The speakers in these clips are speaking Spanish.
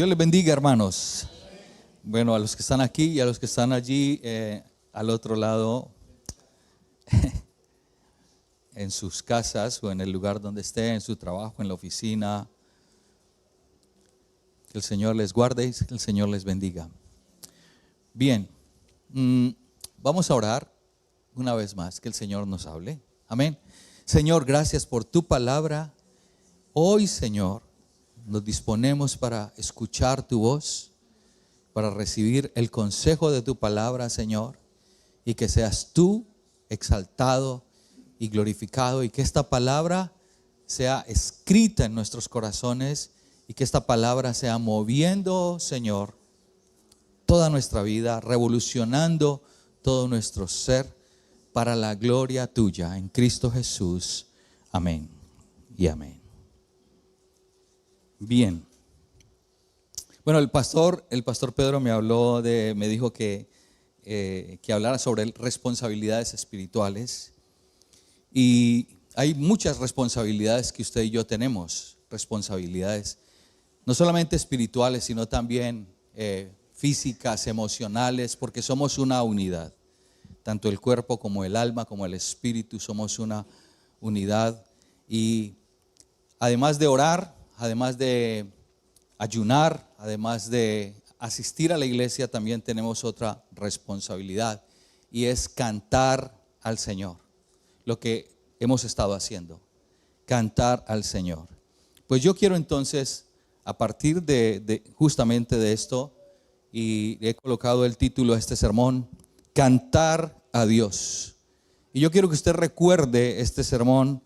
Dios les bendiga, hermanos. Bueno, a los que están aquí y a los que están allí al otro lado, en sus casas o en el lugar donde esté, en su trabajo, en la oficina, que el Señor les guarde y que el Señor les bendiga. Bien, vamos a orar una vez más, que el Señor nos hable. Amén. Señor, gracias por tu palabra. Hoy, Señor, nos disponemos para escuchar tu voz, para recibir el consejo de tu palabra, Señor, y que seas tú exaltado y glorificado, y que esta palabra sea escrita en nuestros corazones, y que esta palabra sea moviendo, Señor, toda nuestra vida, revolucionando todo nuestro ser para la gloria tuya, en Cristo Jesús. Amén y amén. Bien. Bueno, el pastor Pedro me dijo que hablara sobre responsabilidades espirituales. Y hay muchas responsabilidades que usted y yo tenemos, responsabilidades no solamente espirituales, sino también físicas, emocionales, porque somos una unidad. Tanto el cuerpo como el alma, como el espíritu, somos una unidad. Y además de orar, además de ayunar, además de asistir a la iglesia, también tenemos otra responsabilidad, y es cantar al Señor. Lo que hemos estado haciendo, cantar al Señor. Pues yo quiero entonces, a partir justamente de esto, y he colocado el título a este sermón, cantar a Dios. Y yo quiero que usted recuerde este sermón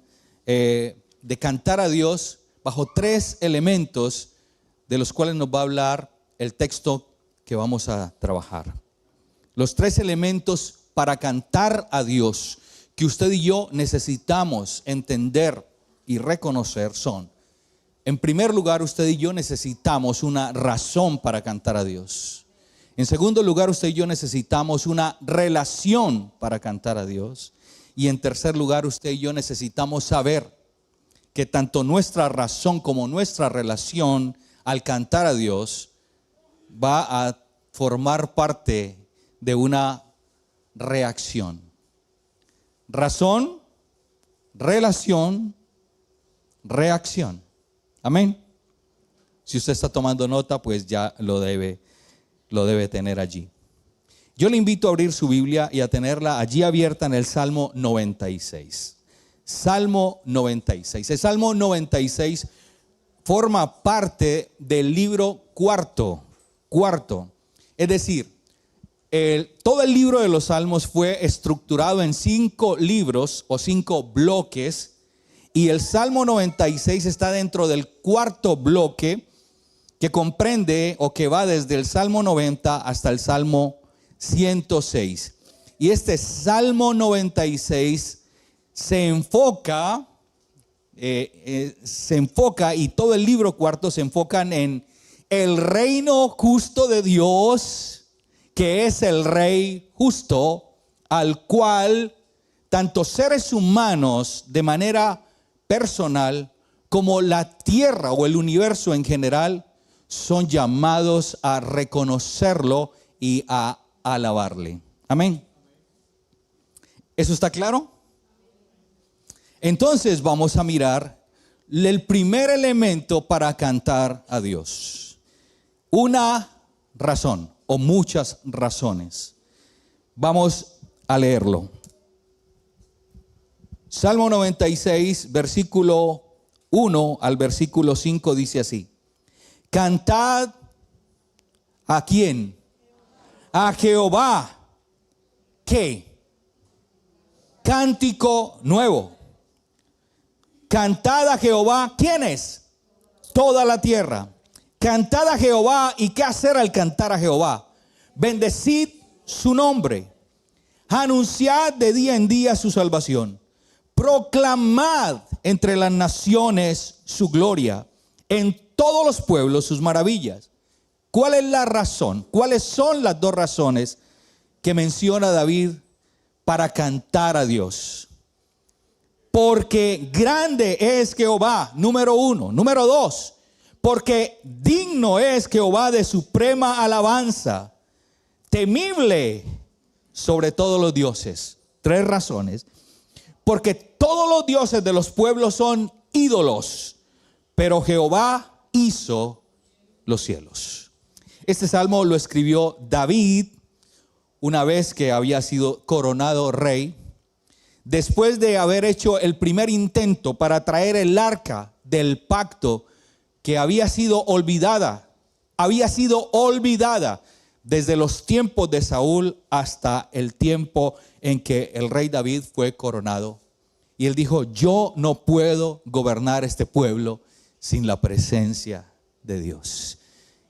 de cantar a Dios bajo tres elementos de los cuales nos va a hablar el texto que vamos a trabajar. Los tres elementos para cantar a Dios que usted y yo necesitamos entender y reconocer son: en primer lugar, usted y yo necesitamos una razón para cantar a Dios. En segundo lugar, usted y yo necesitamos una relación para cantar a Dios. Y en tercer lugar, usted y yo necesitamos saber que tanto nuestra razón como nuestra relación al cantar a Dios va a formar parte de una reacción. Razón, relación, reacción. Amén. Si usted está tomando nota, pues ya lo debe tener allí. Yo le invito a abrir su Biblia y a tenerla allí abierta en el Salmo 96. Salmo 96. El Salmo 96 forma parte del libro cuarto. Es decir, todo el libro de los Salmos fue estructurado en 5 libros o 5 bloques, y el Salmo 96 está dentro del cuarto bloque, que comprende o que va desde el Salmo 90 hasta el Salmo 106. Y este Salmo 96 se enfoca y todo el libro cuarto se enfocan en el reino justo de Dios, que es el Rey justo, al cual tanto seres humanos de manera personal como la tierra o el universo en general son llamados a reconocerlo y a alabarle. Amén. ¿Eso está claro? Entonces vamos a mirar el primer elemento para cantar a Dios. Una razón o muchas razones. Vamos a leerlo. Salmo 96, versículo 1 al versículo 5 dice así: cantad ¿a quién? A Jehová. ¿Qué? Cántico nuevo. Cantad a Jehová. ¿Quién es? Toda la tierra. Cantad a Jehová. ¿Y qué hacer al cantar a Jehová? Bendecid su nombre. Anunciad de día en día su salvación. Proclamad entre las naciones su gloria. En todos los pueblos sus maravillas. ¿Cuál es la razón? ¿Cuáles son las dos razones que menciona David para cantar a Dios? Porque grande es Jehová, número 1. Número 2, porque digno es Jehová de suprema alabanza, temible sobre todos los dioses. 3 razones. Porque todos los dioses de los pueblos son ídolos, pero Jehová hizo los cielos. Este salmo lo escribió David una vez que había sido coronado rey, después de haber hecho el primer intento para traer el arca del pacto que había sido olvidada desde los tiempos de Saúl hasta el tiempo en que el rey David fue coronado. Y él dijo: yo no puedo gobernar este pueblo sin la presencia de Dios.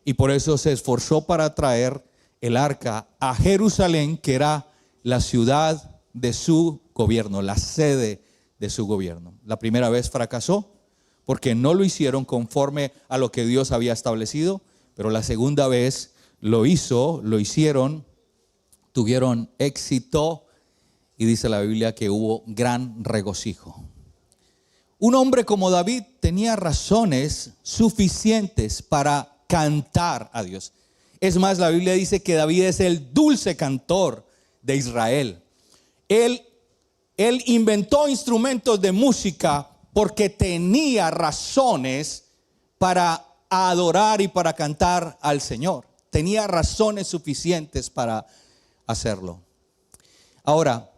Y por eso se esforzó para traer el arca a Jerusalén, que era la ciudad de su gobierno, la sede de su gobierno. La primera vez fracasó porque no lo hicieron conforme a lo que Dios había establecido, pero la segunda vez lo hicieron, tuvieron éxito y dice la Biblia que hubo gran regocijo. Un hombre como David tenía razones suficientes para cantar a Dios. Es más, la Biblia dice que David es el dulce cantor de Israel. Él inventó instrumentos de música porque tenía razones para adorar y para cantar al Señor. Tenía razones suficientes para hacerlo. Ahora,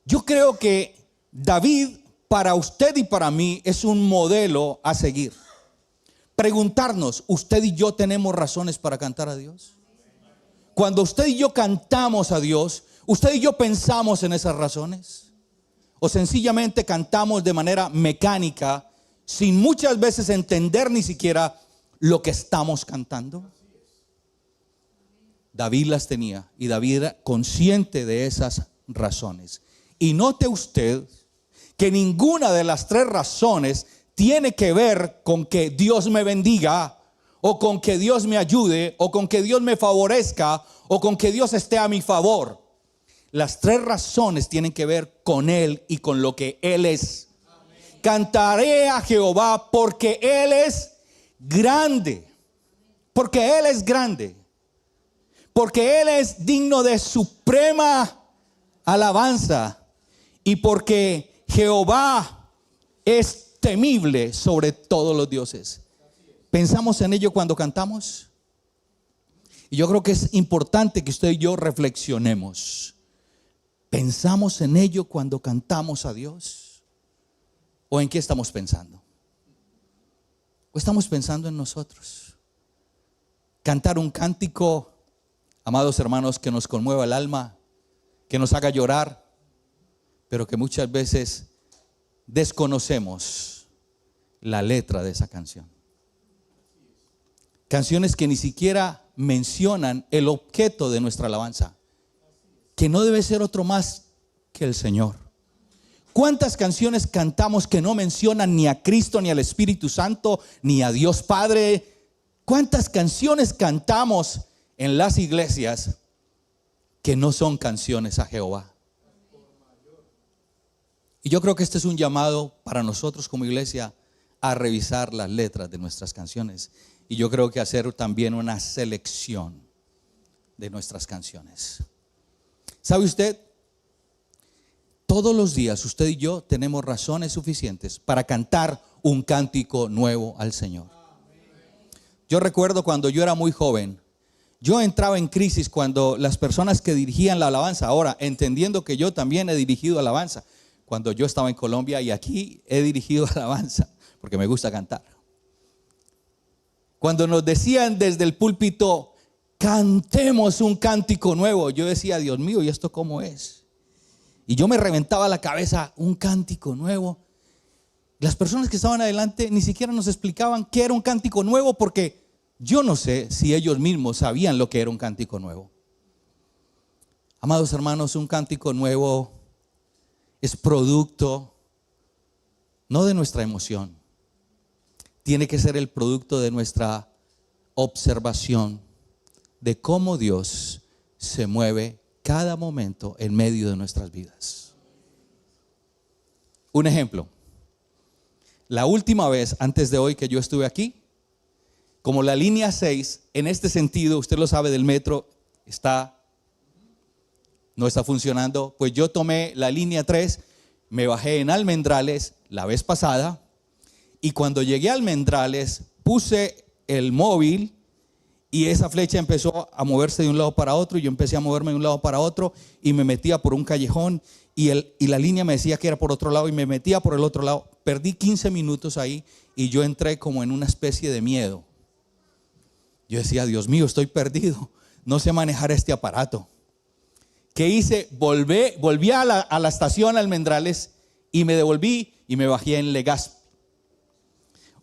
yo creo que David, para usted y para mí, es un modelo a seguir. Preguntarnos, ¿usted y yo tenemos razones para cantar a Dios? Cuando usted y yo cantamos a Dios, ¿usted y yo pensamos en esas razones? ¿O sencillamente cantamos de manera mecánica, sin muchas veces entender ni siquiera lo que estamos cantando? David las tenía y David era consciente de esas razones. Y note usted que ninguna de las 3 razones tiene que ver con que Dios me bendiga, o con que Dios me ayude, o con que Dios me favorezca, o con que Dios esté a mi favor. Las 3 razones tienen que ver con Él y con lo que Él es. Amén. Cantaré a Jehová porque Él es grande. Porque Él es grande. Porque Él es digno de suprema alabanza. Y porque Jehová es temible sobre todos los dioses. ¿Pensamos en ello cuando cantamos? Y yo creo que es importante que usted y yo reflexionemos. ¿Pensamos en ello cuando cantamos a Dios? ¿O en qué estamos pensando? ¿O estamos pensando en nosotros? Cantar un cántico, amados hermanos, que nos conmueva el alma, que nos haga llorar, pero que muchas veces desconocemos la letra de esa canción. Canciones que ni siquiera mencionan el objeto de nuestra alabanza, que no debe ser otro más que el Señor. ¿Cuántas canciones cantamos que no mencionan ni a Cristo, ni al Espíritu Santo, ni a Dios Padre? ¿Cuántas canciones cantamos en las iglesias que no son canciones a Jehová? Y yo creo que este es un llamado para nosotros como iglesia a revisar las letras de nuestras canciones. Y yo creo que hacer también una selección de nuestras canciones. ¿Sabe usted? Todos los días usted y yo tenemos razones suficientes para cantar un cántico nuevo al Señor. Yo recuerdo cuando yo era muy joven, yo entraba en crisis cuando las personas que dirigían la alabanza, ahora entendiendo que yo también he dirigido alabanza, cuando yo estaba en Colombia y aquí he dirigido alabanza, porque me gusta cantar. Cuando nos decían desde el púlpito, cantemos un cántico nuevo, yo decía, Dios mío, ¿y esto cómo es? Y yo me reventaba la cabeza, un cántico nuevo. Las personas que estaban adelante ni siquiera nos explicaban qué era un cántico nuevo, porque yo no sé si ellos mismos sabían lo que era un cántico nuevo. Amados hermanos, un cántico nuevo es producto no de nuestra emoción. Tiene que ser el producto de nuestra observación de cómo Dios se mueve cada momento en medio de nuestras vidas. Un ejemplo. La última vez antes de hoy que yo estuve aquí, como la línea 6, en este sentido, usted lo sabe, del metro, no está funcionando, pues yo tomé la línea 3, me bajé en Almendrales la vez pasada, y cuando llegué a Almendrales, puse el móvil y esa flecha empezó a moverse de un lado para otro, y yo empecé a moverme de un lado para otro, y me metía por un callejón, y la línea me decía que era por otro lado, y me metía por el otro lado. Perdí 15 minutos ahí, y yo entré como en una especie de miedo. Yo decía, Dios mío, estoy perdido, no sé manejar este aparato. ¿Qué hice? Volví a la estación Almendrales, y me devolví, y me bajé en Legazpi.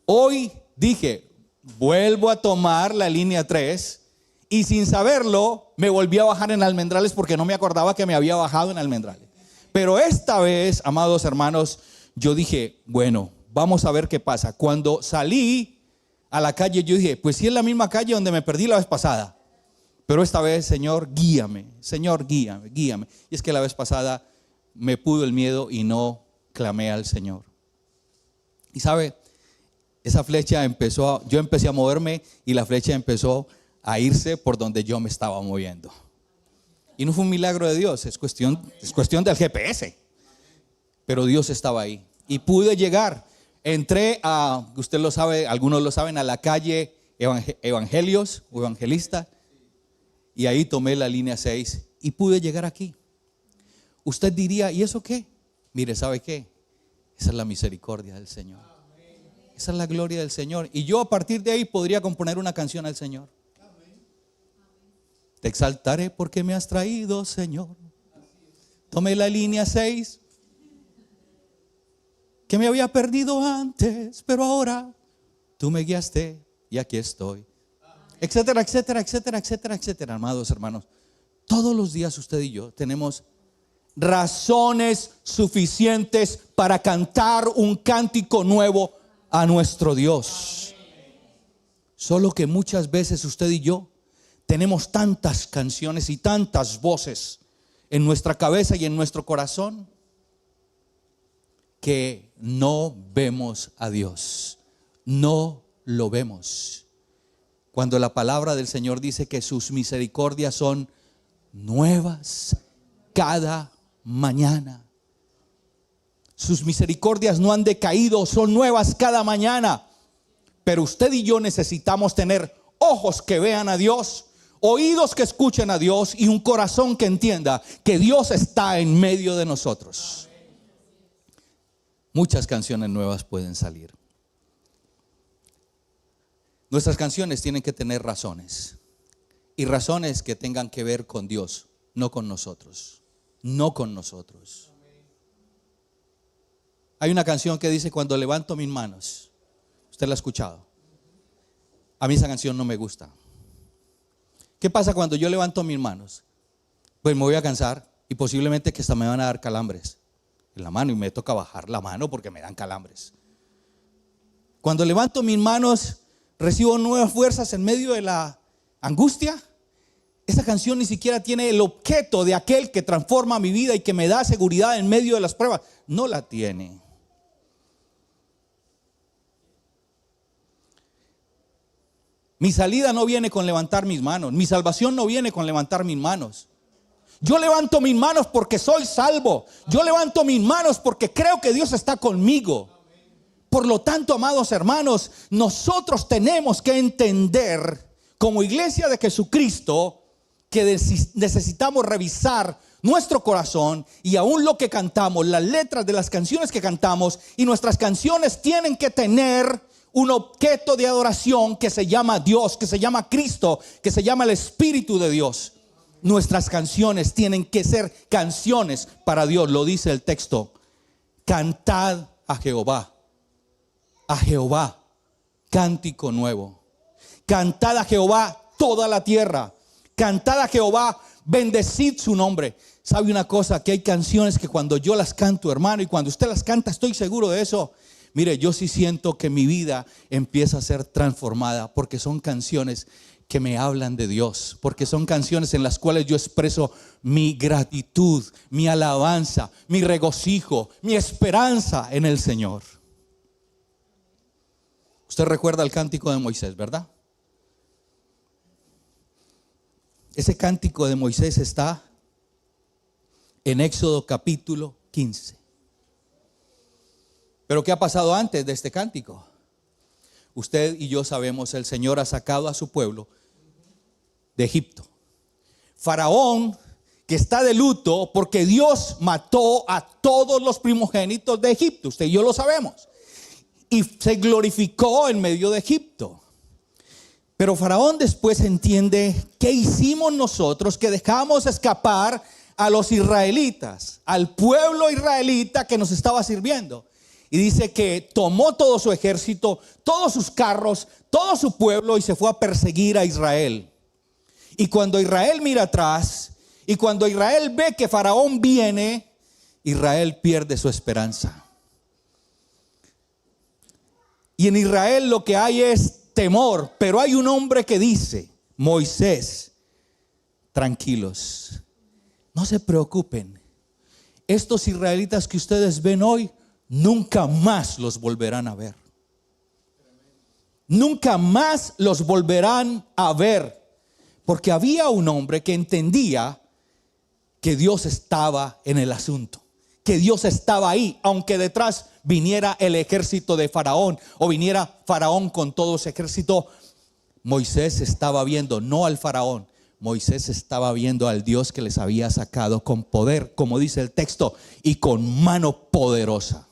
Hoy dije, vuelvo a tomar la línea 3, y sin saberlo me volví a bajar en Almendrales porque no me acordaba que me había bajado en Almendrales. Pero esta vez, amados hermanos, yo dije, bueno, vamos a ver qué pasa. Cuando salí a la calle, yo dije, pues sí es la misma calle donde me perdí la vez pasada, pero esta vez, Señor, guíame, Señor, guíame, guíame. Y es que la vez pasada me pudo el miedo y no clamé al Señor. Y sabe, esa flecha yo empecé a moverme, y la flecha empezó a irse por donde yo me estaba moviendo. Y no fue un milagro de Dios, es cuestión del GPS. Pero Dios estaba ahí y pude llegar. Entré usted lo sabe, algunos lo saben, a la calle Evangelios o Evangelista, y ahí tomé la línea 6 y pude llegar aquí. Usted diría, ¿y eso qué? Mire, ¿sabe qué? Esa es la misericordia del Señor. Esa es la gloria del Señor. Y yo a partir de ahí podría componer una canción al Señor. Te exaltaré porque me has traído, Señor. Tomé la línea 6, que me había perdido antes, pero ahora tú me guiaste y aquí estoy. Etcétera, etcétera, etcétera, etcétera, etcétera. Amados hermanos, todos los días usted y yo tenemos razones suficientes para cantar un cántico nuevo a nuestro Dios. Solo que muchas veces usted y yo tenemos tantas canciones y tantas voces en nuestra cabeza y en nuestro corazón que no vemos a Dios, no lo vemos. Cuando la palabra del Señor dice que sus misericordias son nuevas cada mañana. Sus misericordias no han decaído, son nuevas cada mañana. Pero usted y yo necesitamos tener ojos que vean a Dios, oídos que escuchen a Dios y un corazón que entienda que Dios está en medio de nosotros. Muchas canciones nuevas pueden salir. Nuestras canciones tienen que tener razones, y razones que tengan que ver con Dios, no con nosotros, no con nosotros. Hay una canción que dice, cuando levanto mis manos. Usted la ha escuchado. A mí esa canción no me gusta. ¿Qué pasa cuando yo levanto mis manos? Pues me voy a cansar, y posiblemente que hasta me van a dar calambres en la mano, y me toca bajar la mano porque me dan calambres. Cuando levanto mis manos, recibo nuevas fuerzas en medio de la angustia. Esa canción ni siquiera tiene el objeto de aquel que transforma mi vida y que me da seguridad en medio de las pruebas. No la tiene. Mi salida no viene con levantar mis manos. Mi salvación no viene con levantar mis manos. Yo levanto mis manos porque soy salvo. Yo levanto mis manos porque creo que Dios está conmigo. Por lo tanto, amados hermanos, nosotros tenemos que entender como iglesia de Jesucristo que necesitamos revisar nuestro corazón y aún lo que cantamos, las letras de las canciones que cantamos, y nuestras canciones tienen que tener un objeto de adoración que se llama Dios, que se llama Cristo, que se llama el Espíritu de Dios. Nuestras canciones tienen que ser canciones para Dios. Lo dice el texto: cantad a Jehová cántico nuevo. Cantad a Jehová toda la tierra. Cantad a Jehová, bendecid su nombre. ¿Sabe una cosa? Que hay canciones que cuando yo las canto, hermano, y cuando usted las canta, estoy seguro de eso. Mire, yo sí siento que mi vida empieza a ser transformada, porque son canciones que me hablan de Dios, porque son canciones en las cuales yo expreso mi gratitud, mi alabanza, mi regocijo, mi esperanza en el Señor. Usted recuerda el cántico de Moisés, ¿verdad? Ese cántico de Moisés está en Éxodo capítulo 15. Pero ¿qué ha pasado antes de este cántico? Usted y yo sabemos, el Señor ha sacado a su pueblo de Egipto. Faraón, que está de luto porque Dios mató a todos los primogénitos de Egipto. Usted y yo lo sabemos. Y se glorificó en medio de Egipto. Pero Faraón después entiende qué hicimos nosotros, que dejamos escapar a los israelitas, al pueblo israelita que nos estaba sirviendo. Y dice que tomó todo su ejército, todos sus carros, todo su pueblo y se fue a perseguir a Israel. Y cuando Israel mira atrás, y cuando Israel ve que Faraón viene, Israel pierde su esperanza. Y en Israel lo que hay es temor, pero hay un hombre que dice: Moisés, tranquilos, no se preocupen. Estos israelitas que ustedes ven hoy, nunca más los volverán a ver. Nunca más los volverán a ver. Porque había un hombre que entendía que Dios estaba en el asunto, que Dios estaba ahí, aunque detrás viniera el ejército de Faraón o viniera Faraón con todo su ejército. Moisés estaba viendo no al Faraón, Moisés estaba viendo al Dios que les había sacado con poder, como dice el texto, y con mano poderosa.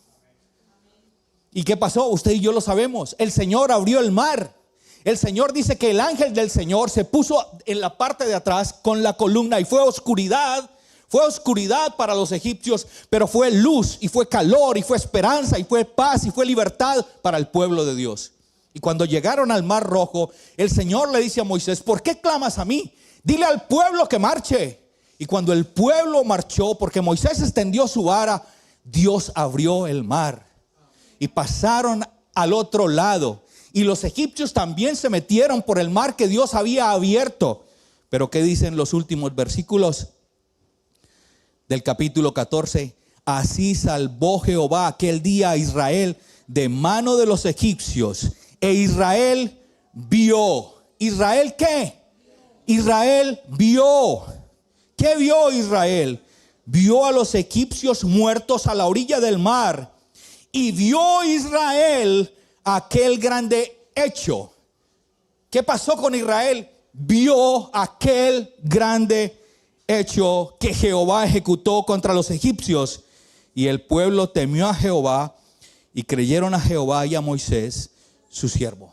¿Y qué pasó? Usted y yo lo sabemos. El Señor abrió el mar. El Señor dice que el ángel del Señor se puso en la parte de atrás con la columna y fue oscuridad. Fue oscuridad para los egipcios, pero fue luz y fue calor y fue esperanza y fue paz y fue libertad para el pueblo de Dios. Y cuando llegaron al Mar Rojo, el Señor le dice a Moisés: ¿por qué clamas a mí? Dile al pueblo que marche. Y cuando el pueblo marchó, porque Moisés extendió su vara, Dios abrió el mar y pasaron al otro lado. Y los egipcios también se metieron por el mar que Dios había abierto. Pero ¿qué dicen los últimos versículos del capítulo 14? Así salvó Jehová aquel día a Israel de mano de los egipcios. E Israel vio. ¿Israel qué? Israel vio. ¿Qué vio Israel? Vio a los egipcios muertos a la orilla del mar. Y vio Israel aquel grande hecho. ¿Qué pasó con Israel? Vio aquel grande hecho que Jehová ejecutó contra los egipcios. Y el pueblo temió a Jehová y creyeron a Jehová y a Moisés, su siervo.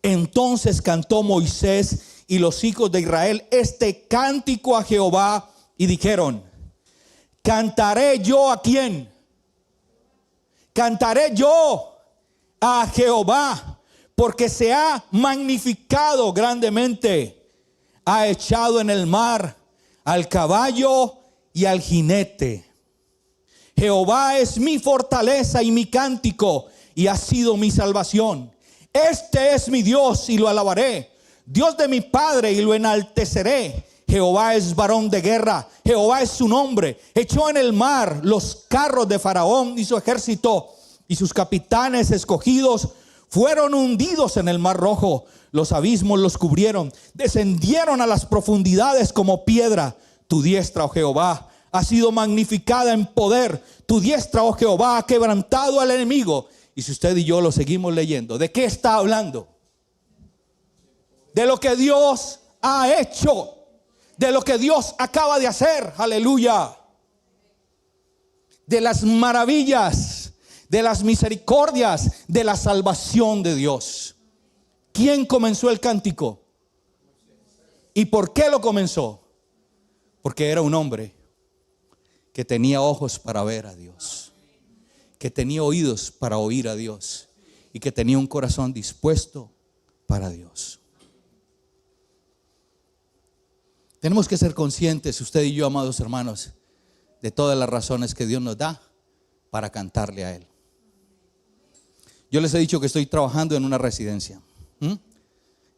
Entonces cantó Moisés y los hijos de Israel este cántico a Jehová y dijeron: ¿cantaré yo a quién? Cantaré yo a Jehová, porque se ha magnificado grandemente. Ha echado en el mar al caballo y al jinete. Jehová es mi fortaleza y mi cántico, y ha sido mi salvación. Este es mi Dios y lo alabaré, Dios de mi Padre, y lo enalteceré. Jehová es varón de guerra, Jehová es su nombre. Echó en el mar los carros de Faraón y su ejército, y sus capitanes escogidos fueron hundidos en el Mar Rojo. Los abismos los cubrieron, descendieron a las profundidades como piedra. Tu diestra, oh Jehová, ha sido magnificada en poder. Tu diestra, oh Jehová, ha quebrantado al enemigo. Y si usted y yo lo seguimos leyendo, ¿de qué está hablando? De lo que Dios ha hecho, de lo que Dios acaba de hacer. Aleluya. De las maravillas, de las misericordias, de la salvación de Dios. ¿Quién comenzó el cántico? ¿Y por qué lo comenzó? Porque era un hombre que tenía ojos para ver a Dios, que tenía oídos para oír a Dios y que tenía un corazón dispuesto para Dios. Tenemos que ser conscientes, usted y yo, amados hermanos, de todas las razones que Dios nos da para cantarle a Él. Yo les he dicho que estoy trabajando en una residencia.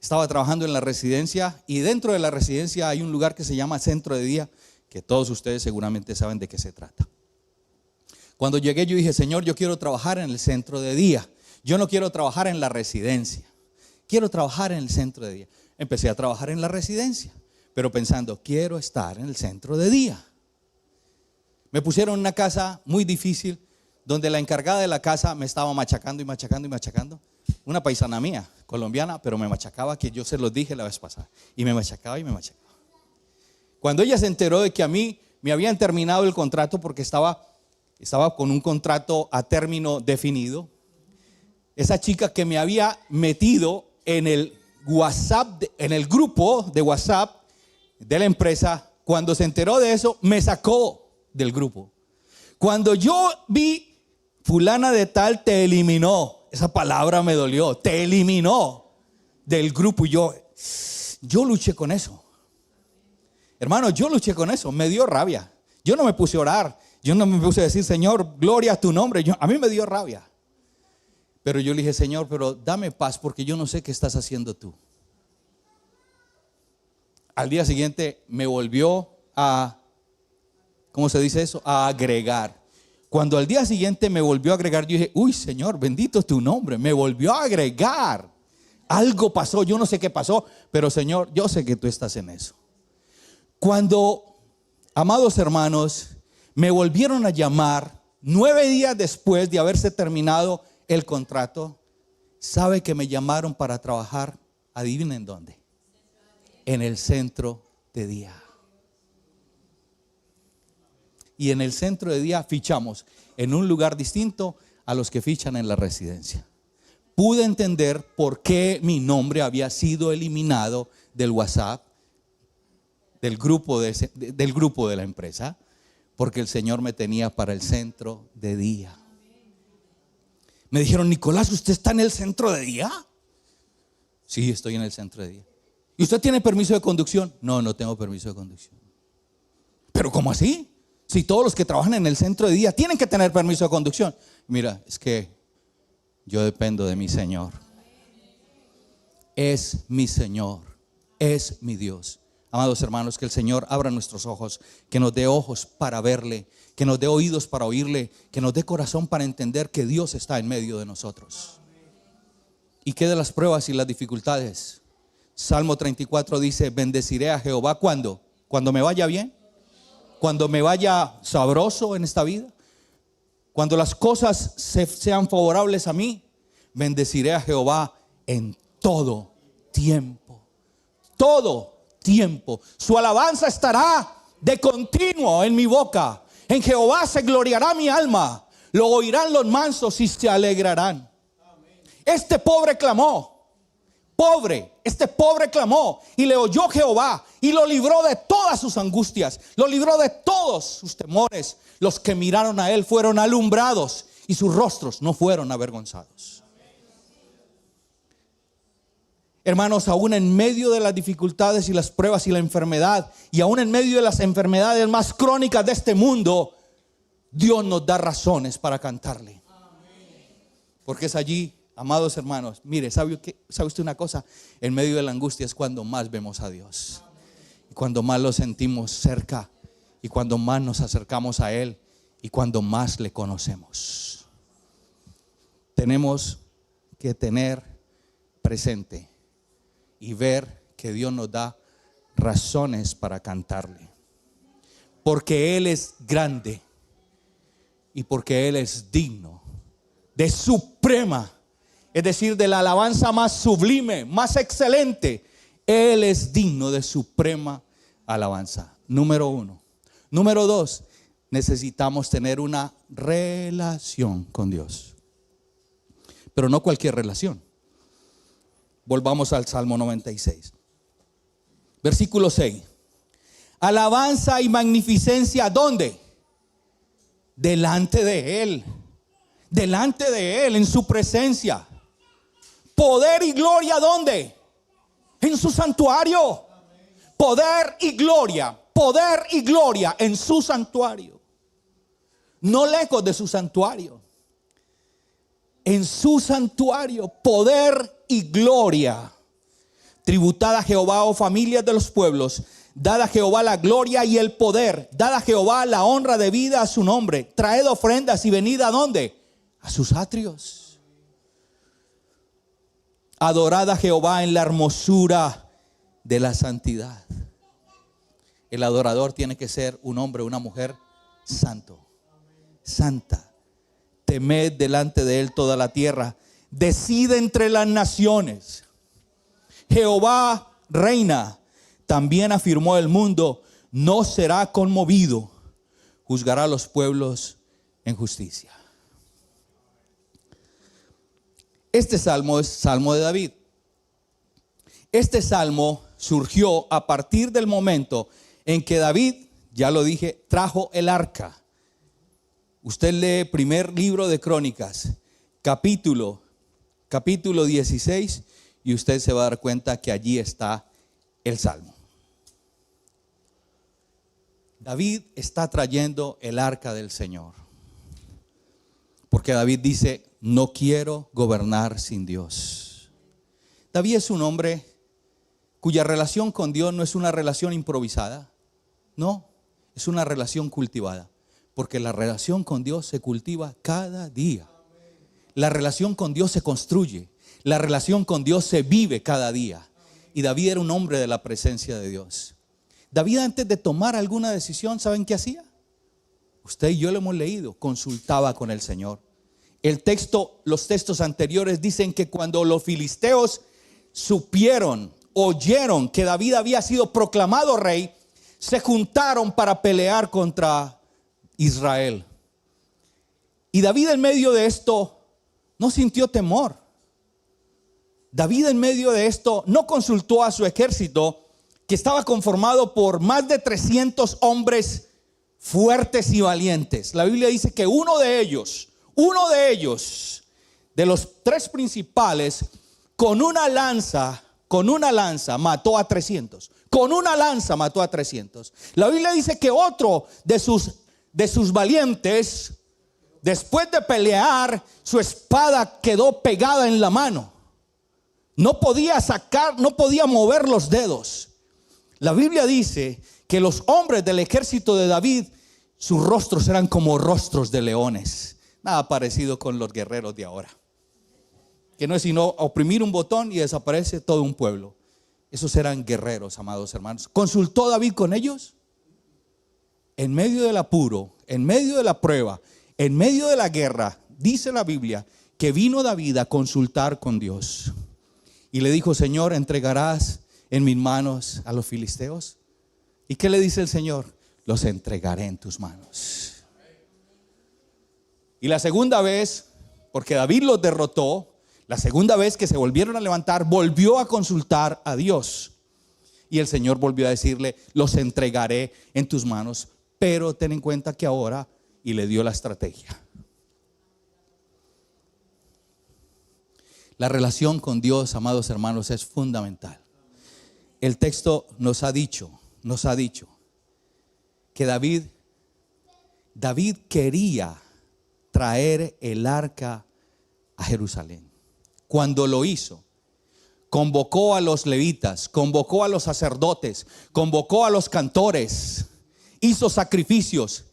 Estaba trabajando en la residencia, y dentro de la residencia hay un lugar que se llama Centro de Día, que todos ustedes seguramente saben de qué se trata. Cuando llegué yo dije: Señor, yo quiero trabajar en el centro de día. Yo no quiero trabajar en la residencia, quiero trabajar en el centro de día. Empecé a trabajar en la residencia, pero pensando, quiero estar en el centro de día. Me pusieron en una casa muy difícil, donde la encargada de la casa me estaba machacando y machacando y machacando. Una paisana mía, colombiana, pero me machacaba, que yo se los dije la vez pasada. Y me machacaba y me machacaba. Cuando ella se enteró de que a mí me habían terminado el contrato, porque estaba con un contrato a término definido, esa chica que me había metido en el WhatsApp, en el grupo de WhatsApp de la empresa, cuando se enteró de eso, me sacó del grupo. Cuando yo vi, fulana de tal te eliminó, esa palabra me dolió, te eliminó del grupo, y yo luché con eso. Hermano, yo luché con eso, me dio rabia. Yo no me puse a orar, yo no me puse a decir, Señor, gloria a tu nombre. A mí me dio rabia. Pero yo le dije, Señor, pero dame paz, porque yo no sé qué estás haciendo tú. Al día siguiente me volvió a, ¿cómo se dice eso? A agregar. Cuando al día siguiente me volvió a agregar, yo dije, uy, Señor, bendito es tu nombre. Me volvió a agregar. Algo pasó, yo no sé qué pasó, pero Señor, yo sé que tú estás en eso. Cuando, amados hermanos, me volvieron a llamar 9 días después de haberse terminado el contrato, ¿sabe que me llamaron para trabajar? Adivinen dónde. En el centro de día. Y en el centro de día fichamos en un lugar distinto a los que fichan en la residencia. Pude entender por qué mi nombre había sido eliminado del WhatsApp, del grupo de la empresa, porque el Señor me tenía para el centro de día. Me dijeron, Nicolás, ¿usted está en el centro de día? Sí, estoy en el centro de día. ¿Y usted tiene permiso de conducción? No, no tengo permiso de conducción. ¿Pero cómo así? Si todos los que trabajan en el centro de día tienen que tener permiso de conducción. Mira, es que yo dependo de mi Señor. Es mi Señor, es mi Dios. Amados hermanos, que el Señor abra nuestros ojos, que nos dé ojos para verle, que nos dé oídos para oírle, que nos dé corazón para entender que Dios está en medio de nosotros. ¿Y qué de las pruebas y las dificultades? Salmo 34 dice, bendeciré a Jehová, ¿cuándo? ¿Cuando me vaya bien? ¿Cuando me vaya sabroso en esta vida? Cuando las cosas sean favorables a mí, bendeciré a Jehová en todo tiempo. Todo tiempo. Su alabanza estará de continuo en mi boca. En Jehová se gloriará mi alma. Lo oirán los mansos y se alegrarán. Este pobre clamó. Este pobre clamó y le oyó Jehová y lo libró de todas sus angustias, lo libró de todos sus temores. Los que miraron a él fueron alumbrados y sus rostros no fueron avergonzados. Hermanos, aún en medio de las dificultades y las pruebas y la enfermedad, y aún en medio de las enfermedades más crónicas de este mundo, Dios nos da razones para cantarle. Porque es allí, amados hermanos, mire, ¿sabe usted una cosa? En medio de la angustia es cuando más vemos a Dios, y cuando más lo sentimos cerca, y cuando más nos acercamos a Él, y cuando más le conocemos. Tenemos que tener presente y ver que Dios nos da razones para cantarle, porque Él es grande y porque Él es digno de suprema, es decir, de la alabanza más sublime, más excelente. Él es digno de suprema alabanza. Número 1. Número 2, necesitamos tener una relación con Dios, pero no cualquier relación. Volvamos al Salmo 96, versículo 6. Alabanza y magnificencia, ¿dónde? Delante de Él. Delante de Él, en su presencia. Poder y gloria, ¿dónde? En su santuario. Poder y gloria en su santuario. No lejos de su santuario. En su santuario, poder y gloria. Tributad a Jehová, oh familias de los pueblos. Dad a Jehová la gloria y el poder. Dad a Jehová la honra debida a su nombre. Traed ofrendas y venid ¿a dónde? A sus atrios. Adorad a Jehová en la hermosura de la santidad. El adorador tiene que ser un hombre o una mujer santo, santa. Temed delante de él toda la tierra. Decide entre las naciones. Jehová reina. También afirmó el mundo, no será conmovido. Juzgará a los pueblos en justicia. Este salmo es salmo de David. Este salmo surgió a partir del momento en que David, ya lo dije, trajo el arca. Usted lee primer libro de Crónicas, capítulo 16, y usted se va a dar cuenta que allí está el salmo. David está trayendo el arca del Señor, porque David dice, no quiero gobernar sin Dios. David es un hombre cuya relación con Dios no es una relación improvisada, no, es una relación cultivada, porque la relación con Dios se cultiva cada día. La relación con Dios se construye, la relación con Dios se vive cada día. Y David era un hombre de la presencia de Dios. David, antes de tomar alguna decisión, ¿saben qué hacía? Usted y yo lo hemos leído, consultaba con el Señor. Los textos anteriores dicen que cuando los filisteos oyeron que David había sido proclamado rey, se juntaron para pelear contra Israel. Y David, en medio de esto, no sintió temor. David, en medio de esto, no consultó a su ejército, que estaba conformado por más de 300 hombres fuertes y valientes. La Biblia dice que uno de ellos, de los tres principales, con una lanza mató a 300. Con una lanza mató a 300. La Biblia dice que otro de sus valientes, después de pelear, su espada quedó pegada en la mano. No podía mover los dedos. La Biblia dice que los hombres del ejército de David, sus rostros eran como rostros de leones. Nada parecido con los guerreros de ahora, que no es sino oprimir un botón y desaparece todo un pueblo. Esos eran guerreros, amados hermanos. ¿Consultó David con ellos? En medio del apuro, en medio de la prueba, en medio de la guerra, dice la Biblia que vino David a consultar con Dios. Y le dijo, Señor, ¿entregarás en mis manos a los filisteos? ¿Y qué le dice el Señor? Los entregaré en tus manos. Y la segunda vez, porque David los derrotó, la segunda vez que se volvieron a levantar, volvió a consultar a Dios. Y el Señor volvió a decirle, los entregaré en tus manos. Pero ten en cuenta que ahora, y le dio la estrategia. La relación con Dios, amados hermanos, es fundamental. El texto nos ha dicho que David quería traer el arca a Jerusalén. Cuando lo hizo, convocó a los levitas, convocó a los sacerdotes, convocó a los cantores, hizo sacrificios.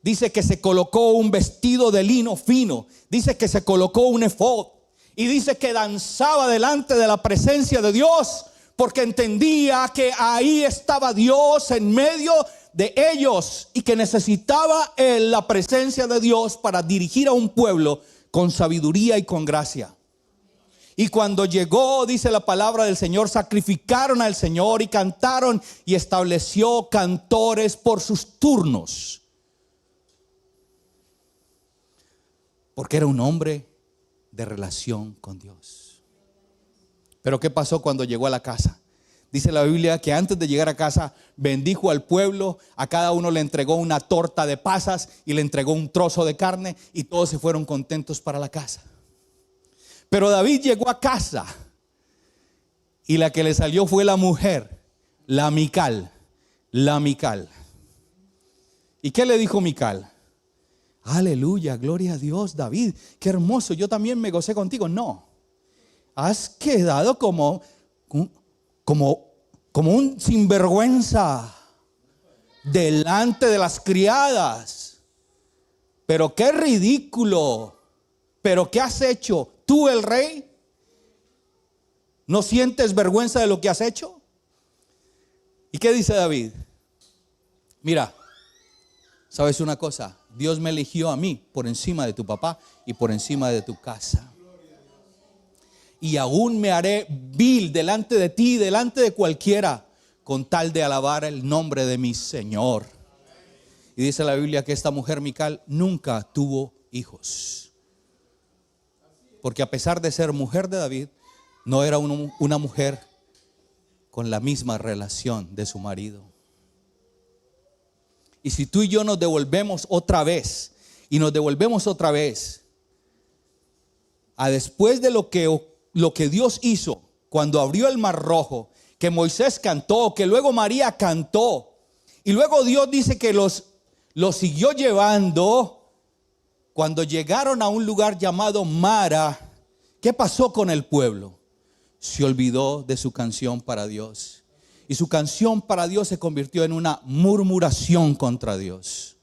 Dice que se colocó un vestido de lino fino, dice que se colocó un efod, y dice que danzaba delante de la presencia de Dios, porque entendía que ahí estaba Dios en medio de ellos y que necesitaba él la presencia de Dios para dirigir a un pueblo con sabiduría y con gracia. Y cuando llegó, dice la palabra del Señor, sacrificaron al Señor y cantaron, y estableció cantores por sus turnos, porque era un hombre de relación con Dios. Pero ¿qué pasó cuando llegó a la casa? Dice la Biblia que antes de llegar a casa bendijo al pueblo, a cada uno le entregó una torta de pasas y le entregó un trozo de carne, y todos se fueron contentos para la casa. Pero David llegó a casa y la que le salió fue la mujer, la Mical. ¿Y qué le dijo Mical? Aleluya, gloria a Dios, David, qué hermoso, yo también me gocé contigo. No, has quedado como un sinvergüenza delante de las criadas. Pero qué ridículo. Pero qué has hecho tú, el rey. ¿No sientes vergüenza de lo que has hecho? ¿Y qué dice David? Mira, ¿sabes una cosa? Dios me eligió a mí por encima de tu papá y por encima de tu casa. Y aún me haré vil delante de ti, delante de cualquiera, con tal de alabar el nombre de mi Señor. Y dice la Biblia que esta mujer Mical nunca tuvo hijos. Porque a pesar de ser mujer de David, no era una mujer con la misma relación de su marido. Y si tú y yo nos devolvemos otra vez, y nos devolvemos otra vez a después de lo que Dios hizo cuando abrió el mar rojo, que Moisés cantó, que luego María cantó, y luego Dios dice que los siguió llevando. Cuando llegaron a un lugar llamado Mara, ¿qué pasó con el pueblo? Se olvidó de su canción para Dios. Y su canción para Dios se convirtió en una murmuración contra Dios.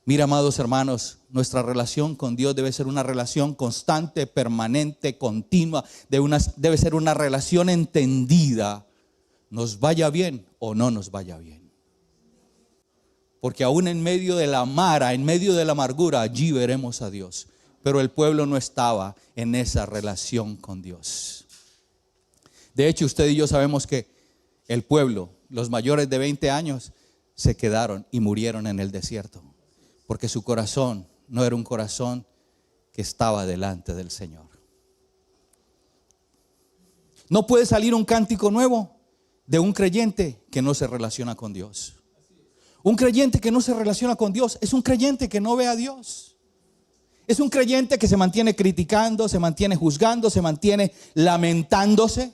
Mira, amados hermanos, nuestra relación con Dios debe ser una relación constante, permanente, continua. Debe ser una relación entendida, nos vaya bien o no nos vaya bien. Porque aún en medio de la mara, en medio de la amargura, allí veremos a Dios. Pero el pueblo no estaba en esa relación con Dios. De hecho, usted y yo sabemos que el pueblo, los mayores de 20 años, se quedaron y murieron en el desierto. Porque su corazón no era un corazón que estaba delante del Señor. No puede salir un cántico nuevo de un creyente que no se relaciona con Dios. Un creyente que no se relaciona con Dios es un creyente que no ve a Dios. Es un creyente que se mantiene criticando, se mantiene juzgando, se mantiene lamentándose.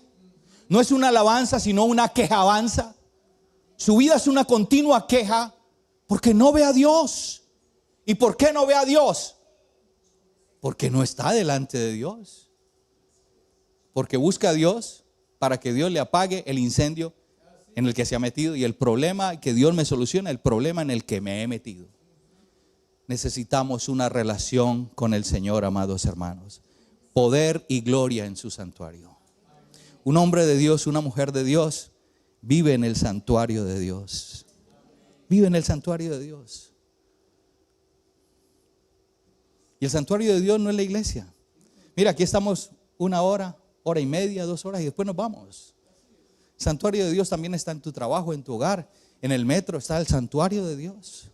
No es una alabanza, sino una quejabanza. Su vida es una continua queja porque no ve a Dios. ¿Y por qué no ve a Dios? Porque no está delante de Dios. Porque busca a Dios para que Dios le apague el incendio en el que se ha metido, y el problema que Dios me solucione, el problema en el que me he metido. Necesitamos una relación con el Señor, amados hermanos. Poder y gloria en su santuario. Un hombre de Dios, una mujer de Dios, vive en el santuario de Dios. Vive en el santuario de Dios. Y el santuario de Dios no es la iglesia. Mira, aquí estamos una hora, hora y media, 2 horas y después nos vamos. El santuario de Dios también está en tu trabajo, en tu hogar, en el metro está el santuario de Dios.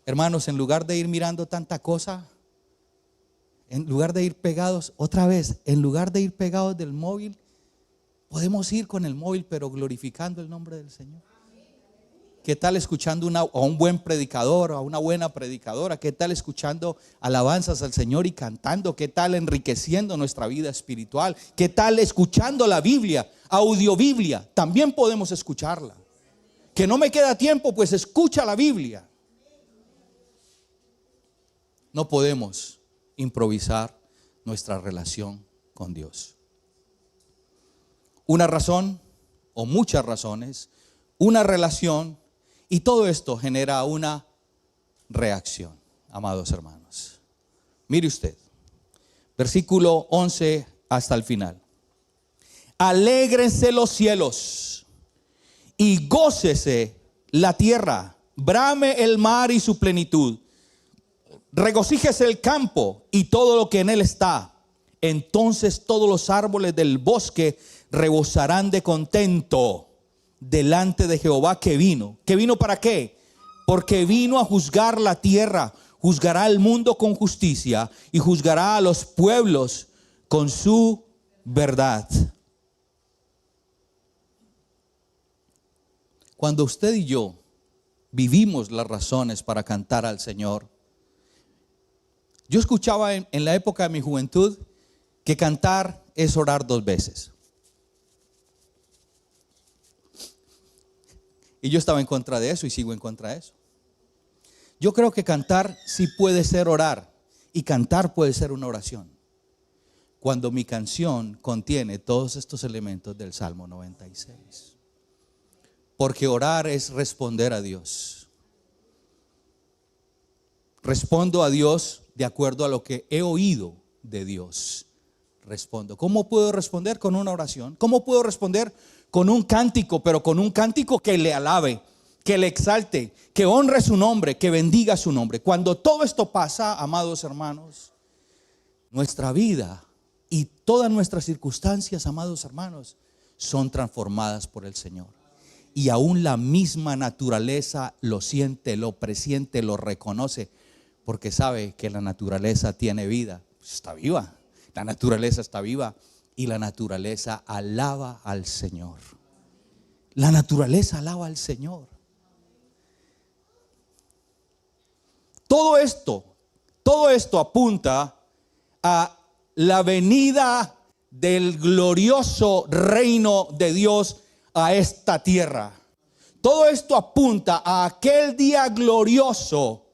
Hermanos, en lugar de ir mirando tanta cosa, en lugar de ir pegados, otra vez, en lugar de ir pegados del móvil, podemos ir con el móvil, pero glorificando el nombre del Señor. ¿Qué tal escuchando a un buen predicador, a una buena predicadora? ¿Qué tal escuchando alabanzas al Señor y cantando? ¿Qué tal enriqueciendo nuestra vida espiritual? ¿Qué tal escuchando la Biblia, audiobiblia? También podemos escucharla. Que no me queda tiempo, pues escucha la Biblia. No podemos improvisar nuestra relación con Dios. Una razón o muchas razones, una relación, y todo esto genera una reacción, amados hermanos. Mire usted, versículo 11 hasta el final. Alégrense los cielos y gócese la tierra, brame el mar y su plenitud. Regocíjese el campo y todo lo que en él está. Entonces todos los árboles del bosque rebosarán de contento delante de Jehová que vino. ¿Que vino para qué? Porque vino a juzgar la tierra. Juzgará al mundo con justicia y juzgará a los pueblos con su verdad. Cuando usted y yo vivimos las razones para cantar al Señor, yo escuchaba en la época de mi juventud que cantar es orar 2 veces. Y yo estaba en contra de eso y sigo en contra de eso. Yo creo que cantar sí puede ser orar, y cantar puede ser una oración, cuando mi canción contiene todos estos elementos del Salmo 96. Porque orar es responder a Dios. Respondo a Dios de acuerdo a lo que he oído de Dios. Respondo. ¿Cómo puedo responder? Con una oración. ¿Cómo puedo responder? Con un cántico, pero con un cántico que le alabe, que le exalte, que honre su nombre, que bendiga su nombre. Cuando todo esto pasa, amados hermanos, nuestra vida y todas nuestras circunstancias, amados hermanos, son transformadas por el Señor. Y aún la misma naturaleza lo siente, lo presiente, lo reconoce, porque sabe que la naturaleza tiene vida. Está viva, la naturaleza está viva y la naturaleza alaba al Señor. La naturaleza alaba al Señor. Todo esto apunta a la venida del glorioso reino de Dios a esta tierra. Todo esto apunta a aquel día glorioso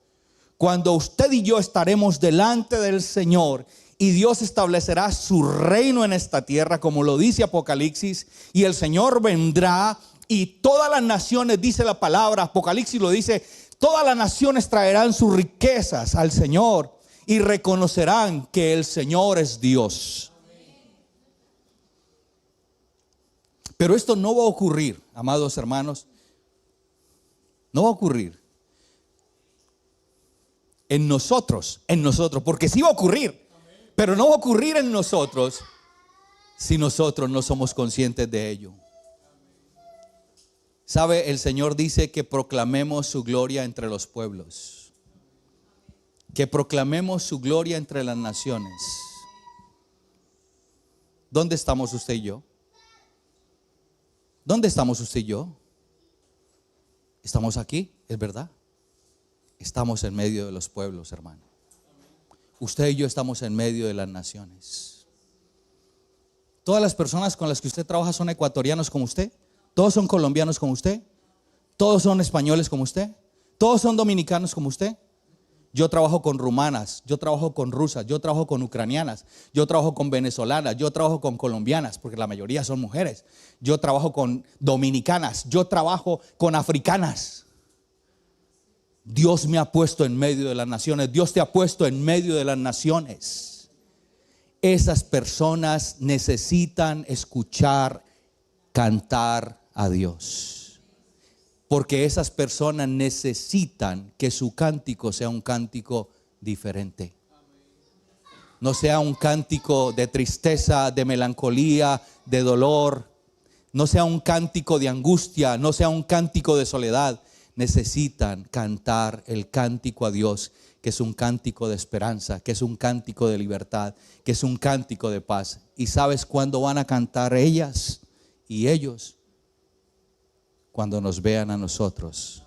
cuando usted y yo estaremos delante del Señor y Dios establecerá su reino en esta tierra, como lo dice Apocalipsis, y el Señor vendrá y todas las naciones, dice la palabra, Apocalipsis lo dice, todas las naciones traerán sus riquezas al Señor y reconocerán que el Señor es Dios. Pero esto no va a ocurrir, amados hermanos, no va a ocurrir en nosotros, porque sí va a ocurrir, pero no va a ocurrir en nosotros si nosotros no somos conscientes de ello. ¿Sabe? El Señor dice que proclamemos su gloria entre los pueblos, que proclamemos su gloria entre las naciones. ¿Dónde estamos usted y yo? ¿Dónde estamos usted y yo? Estamos aquí, es verdad. Estamos en medio de los pueblos, hermano. Usted y yo estamos en medio de las naciones. Todas las personas con las que usted trabaja son ecuatorianos como usted. Todos son colombianos como usted. Todos son españoles como usted. Todos son dominicanos como usted. Yo trabajo con rumanas, yo trabajo con rusas, yo trabajo con ucranianas, yo trabajo con venezolanas, yo trabajo con colombianas, porque la mayoría son mujeres. Yo trabajo con dominicanas, yo trabajo con africanas. Dios me ha puesto en medio de las naciones. Dios te ha puesto en medio de las naciones. Esas personas necesitan escuchar, cantar a Dios, porque esas personas necesitan que su cántico sea un cántico diferente. No sea un cántico de tristeza, de melancolía, de dolor. No sea un cántico de angustia, no sea un cántico de soledad. Necesitan cantar el cántico a Dios, que es un cántico de esperanza, que es un cántico de libertad, que es un cántico de paz. ¿Y sabes cuándo van a cantar ellas y ellos? Cuando nos vean a nosotros.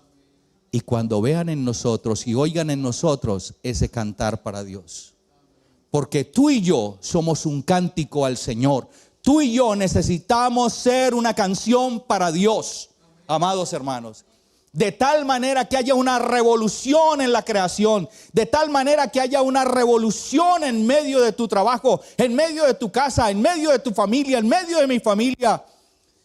Y cuando vean en nosotros y oigan en nosotros ese cantar para Dios. Porque tú y yo somos un cántico al Señor. Tú y yo necesitamos ser una canción para Dios, amados hermanos. De tal manera que haya una revolución en la creación. De tal manera que haya una revolución en medio de tu trabajo, en medio de tu casa, en medio de tu familia, en medio de mi familia.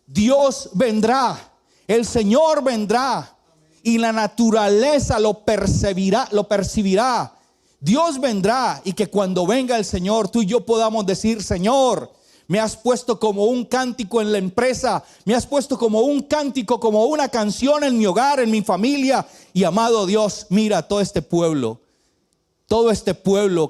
Dios vendrá. El Señor vendrá y la naturaleza lo percibirá. Dios vendrá y que cuando venga el Señor, tú y yo podamos decir: Señor, me has puesto como un cántico en la empresa, me has puesto como un cántico, como una canción en mi hogar, en mi familia. Y amado Dios, mira todo este pueblo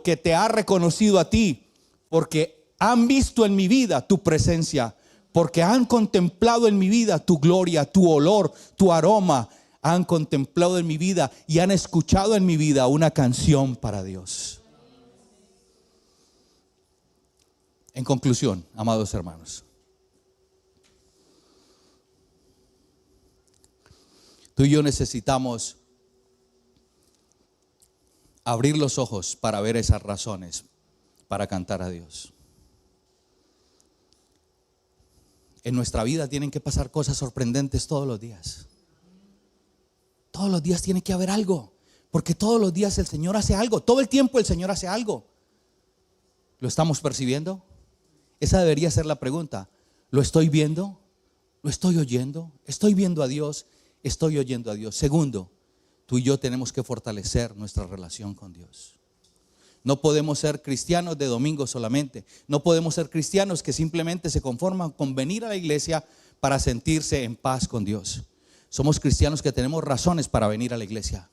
que te ha reconocido a ti, porque han visto en mi vida tu presencia. Porque han contemplado en mi vida tu gloria, tu olor, tu aroma. Han contemplado en mi vida y han escuchado en mi vida una canción para Dios. En conclusión, amados hermanos, tú y yo necesitamos abrir los ojos para ver esas razones para cantar a Dios. En nuestra vida tienen que pasar cosas sorprendentes todos los días. Todos los días tiene que haber algo, porque todos los días el Señor hace algo. Todo el tiempo el Señor hace algo. ¿Lo estamos percibiendo? Esa debería ser la pregunta. ¿Lo estoy viendo? ¿Lo estoy oyendo? ¿Estoy viendo a Dios? ¿Estoy oyendo a Dios? Segundo, tú y yo tenemos que fortalecer nuestra relación con Dios. No podemos ser cristianos de domingo solamente. No podemos ser cristianos que simplemente se conforman con venir a la iglesia para sentirse en paz con Dios. Somos cristianos que tenemos razones para venir a la iglesia.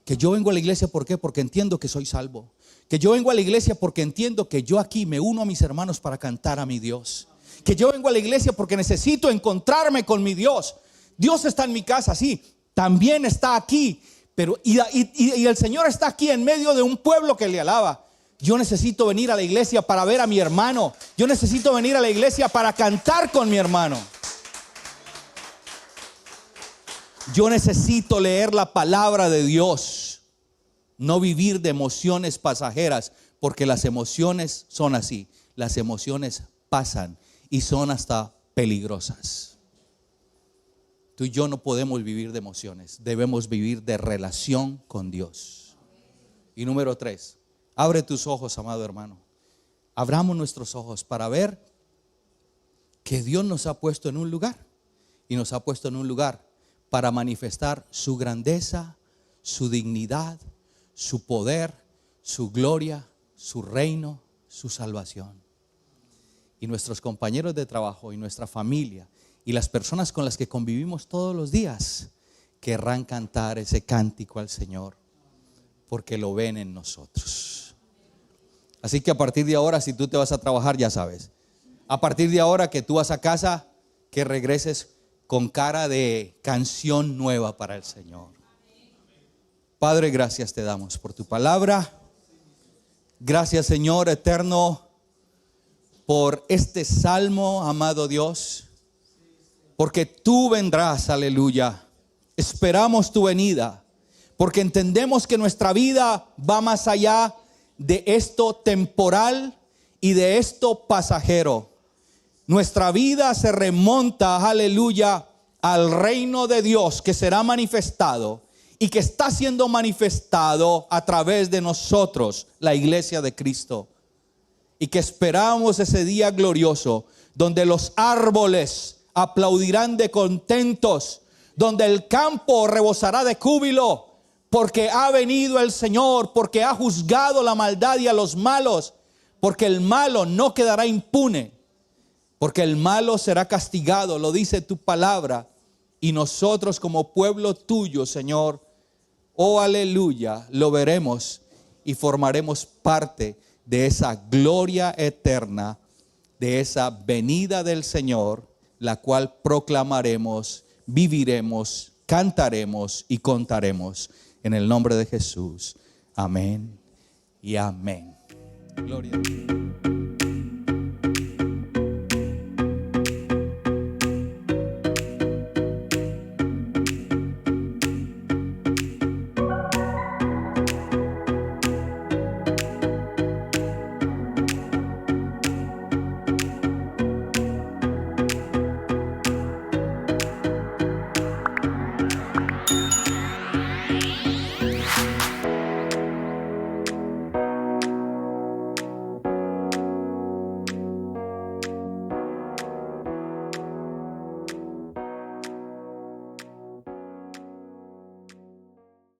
Que yo vengo a la iglesia, ¿por qué? Porque entiendo que soy salvo. Que yo vengo a la iglesia porque entiendo que yo aquí me uno a mis hermanos para cantar a mi Dios. Que yo vengo a la iglesia porque necesito encontrarme con mi Dios. Dios está en mi casa, sí, también está aquí. Pero y el Señor está aquí en medio de un pueblo que le alaba. Yo necesito venir a la iglesia para ver a mi hermano. Yo necesito venir a la iglesia para cantar con mi hermano. Yo necesito leer la palabra de Dios, no vivir de emociones pasajeras, porque las emociones son así. Las emociones pasan y son hasta peligrosas. Tú y yo no podemos vivir de emociones, debemos vivir de relación con Dios. Y número 3, abre tus ojos, amado hermano. Abramos nuestros ojos para ver que Dios nos ha puesto en un lugar, y nos ha puesto en un lugar para manifestar su grandeza, su dignidad, su poder, su gloria, su reino, su salvación. Y nuestros compañeros de trabajo y nuestra familia y las personas con las que convivimos todos los días querrán cantar ese cántico al Señor, porque lo ven en nosotros. Así que a partir de ahora, si tú te vas a trabajar, ya sabes, a partir de ahora que tú vas a casa, que regreses con cara de canción nueva para el Señor. Padre, gracias te damos por tu palabra. Gracias, Señor eterno, por este salmo, amado Dios, porque tú vendrás, aleluya. Esperamos tu venida, porque entendemos que nuestra vida va más allá de esto temporal y de esto pasajero. Nuestra vida se remonta, aleluya, al reino de Dios que será manifestado y que está siendo manifestado a través de nosotros, la iglesia de Cristo. Y que esperamos ese día glorioso donde los árboles aplaudirán de contentos, donde el campo rebosará de júbilo, porque ha venido el Señor, porque ha juzgado la maldad y a los malos, porque el malo no quedará impune. Porque el malo será castigado, lo dice tu palabra. Y nosotros como pueblo tuyo, Señor, oh aleluya, lo veremos y formaremos parte de esa gloria eterna, de esa venida del Señor, la cual proclamaremos, viviremos, cantaremos y contaremos. En el nombre de Jesús. Amén y amén. Gloria a Dios.